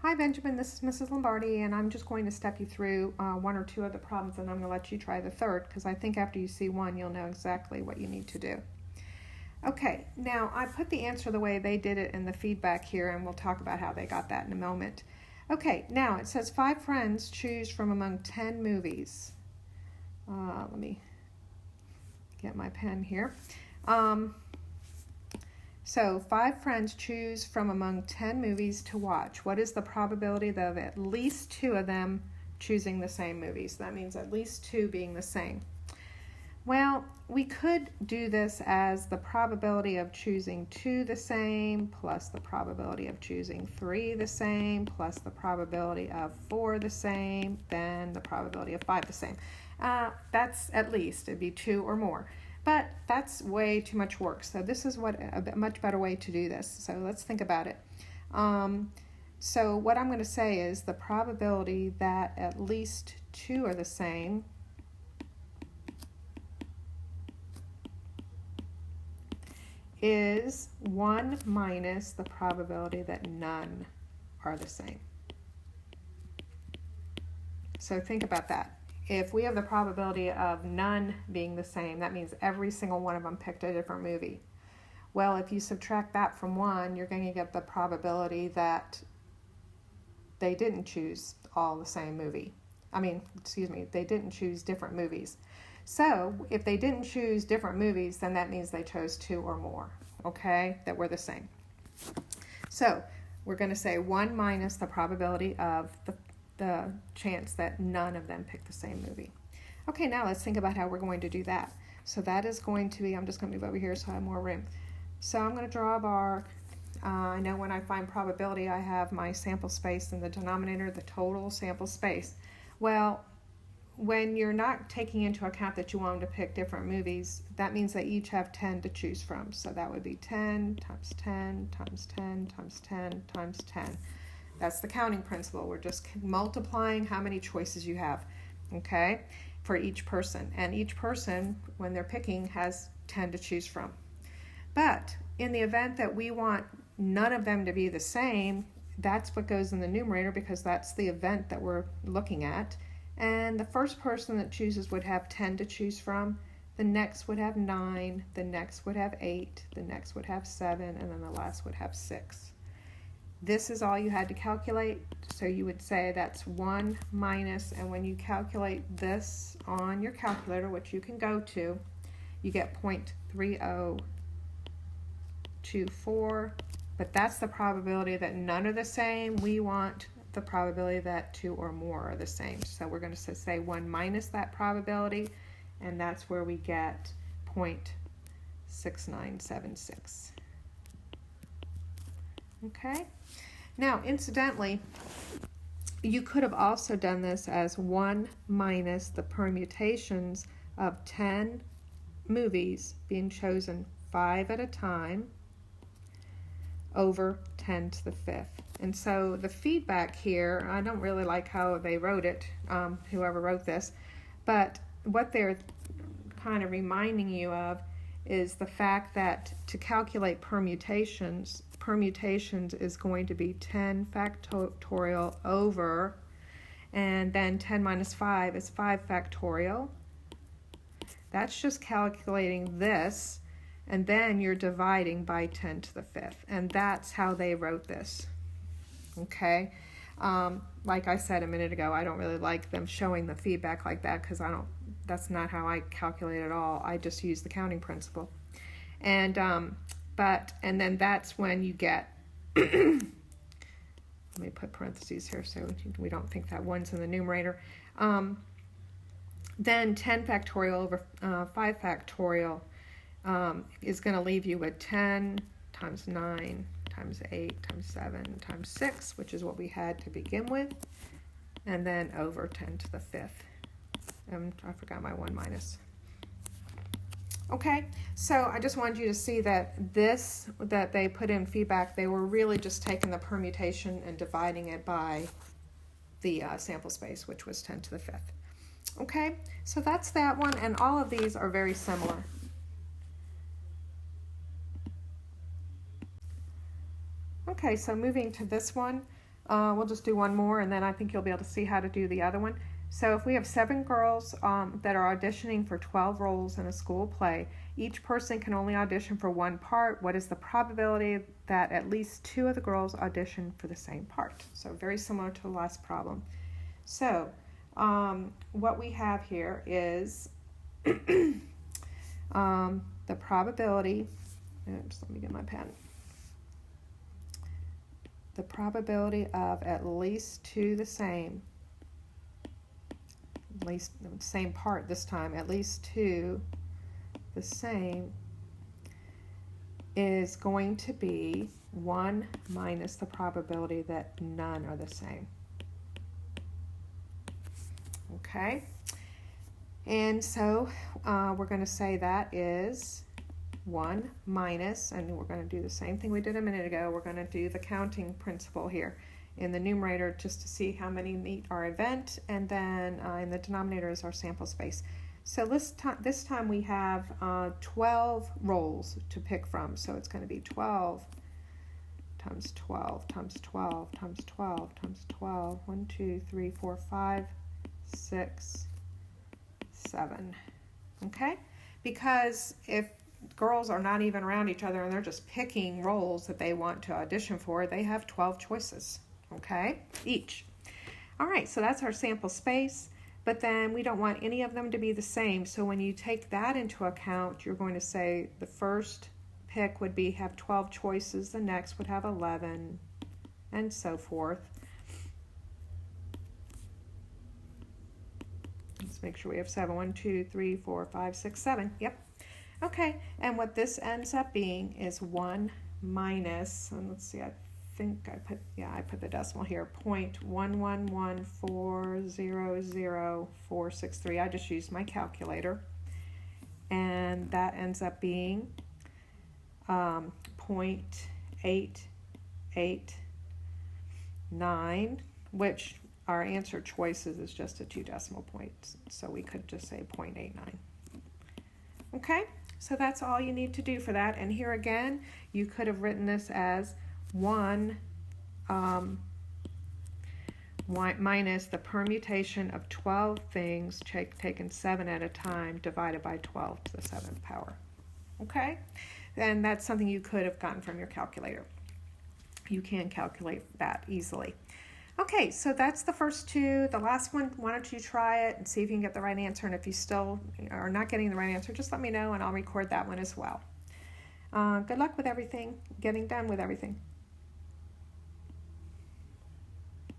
Hi Benjamin, this is Mrs. Lombardi, and I'm just going to step you through one or two of the problems, and I'm going to let you try the third, because I think after you see one, you'll know exactly what you need to do. Okay, now I put the answer the way they did it in the feedback here, and we'll talk about how they got that in a moment. Okay, now it says 5 friends choose from among 10 movies. Let me get my pen here. So 5 friends choose from among 10 movies to watch. What is the probability of at least 2 of them choosing the same movies? That means at least 2 being the same. Well, we could do this as the probability of choosing 2 the same plus the probability of choosing 3 the same plus the probability of 4 the same, then the probability of 5 the same. That's at least, it'd be 2 or more. But that's way too much work. So this is a much better way to do this. So let's think about it. So what I'm going to say is the probability that at least 2 are the same is 1 minus the probability that none are the same. So think about that. If we have the probability of none being the same, that means every single one of them picked a different movie. Well, if you subtract that from 1, you're going to get the probability that they didn't choose all the same movie. They didn't choose different movies. So if they didn't choose different movies, then that means they chose 2 or more, okay, that were the same. So we're going to say 1 minus the probability of the chance that none of them pick the same movie. Okay, now let's think about how we're going to do that. So that is going to be, I'm just going to move over here so I have more room. So I'm going to draw a bar. I know when I find probability, I have my sample space in the denominator, the total sample space. Well, when you're not taking into account that you want them to pick different movies, that means they each have 10 to choose from. So that would be 10 times 10 times 10 times 10 times 10. That's the counting principle. We're just multiplying how many choices you have, okay, for each person. And each person, when they're picking, has 10 to choose from. But in the event that we want none of them to be the same, that's what goes in the numerator because that's the event that we're looking at. And the first person that chooses would have 10 to choose from. The next would have 9. The next would have 8. The next would have 7. And then the last would have 6. This is all you had to calculate, so you would say that's 1 minus, and when you calculate this on your calculator, which you can go to, you get 0.3024, but that's the probability that none are the same. We want the probability that 2 or more are the same. So we're going to say 1 minus that probability, and that's where we get 0.6976. Okay? Now, incidentally, you could have also done this as 1 minus the permutations of 10 movies being chosen 5 at a time over 10 to the 5th. And so the feedback here, I don't really like how they wrote it, whoever wrote this, but what they're kind of reminding you of is the fact that to calculate permutations is going to be 10 factorial over, and then 10 minus 5 is 5 factorial. That's just calculating this, and then you're dividing by 10 to the 5th, and that's how they wrote this. Okay? Like I said a minute ago, I don't really like them showing the feedback like that because that's not how I calculate at all. I just use the counting principle. And then that's when you get, let me put parentheses here so we don't think that 1's in the numerator. Then 10 factorial over 5 factorial is going to leave you with 10 times 9 times 8 times 7 times 6, which is what we had to begin with, and then over 10 to the 5th. I forgot my 1 minus. Okay, so I just wanted you to see that that they put in feedback, they were really just taking the permutation and dividing it by the sample space, which was 10 to the 5th. Okay, so that's that one, and all of these are very similar. Okay, so moving to this one, We'll just do one more, and then I think you'll be able to see how to do the other one. So if we have 7 girls that are auditioning for 12 roles in a school play, each person can only audition for one part. What is the probability that at least 2 of the girls audition for the same part? So very similar to the last problem. So what we have here is the probability. Oops, let me get my pen. The probability of at least 2 the same. At least the same part this time, at least 2 the same, is going to be 1 minus the probability that none are the same. Okay, and so we're going to say that is 1 minus, and we're going to do the same thing we did a minute ago. We're going to do the counting principle here in the numerator just to see how many meet our event, and then in the denominator is our sample space. So this time we have 12 roles to pick from, so it's going to be 12 times 12 times 12 times 12 times 12, 1, 2, 3, 4, 5, 6, 7. Okay, because if girls are not even around each other and they're just picking roles that they want to audition for, they have 12 choices, okay, each. All right, so that's our sample space, but then we don't want any of them to be the same, so when you take that into account, you're going to say the first pick would have 12 choices, the next would have 11, and so forth. Let's make sure we have 7. 1, 2, 3, 4, 5, 6, 7. Yep. Okay, and what this ends up being is 1 minus, and let's see, I think I put the decimal here, 0.111400463. I just used my calculator, and that ends up being 0.889, which our answer choices is just a 2 decimal points, so we could just say 0.89. Okay, so that's all you need to do for that. And here again, you could have written this as 1 minus the permutation of 12 things taken 7 at a time divided by 12 to the 7th power. Okay, and that's something you could have gotten from your calculator. You can calculate that easily. Okay, so that's the first 2. The last one, why don't you try it and see if you can get the right answer, and if you still are not getting the right answer, just let me know and I'll record that one as well. Good luck with everything, getting done with everything.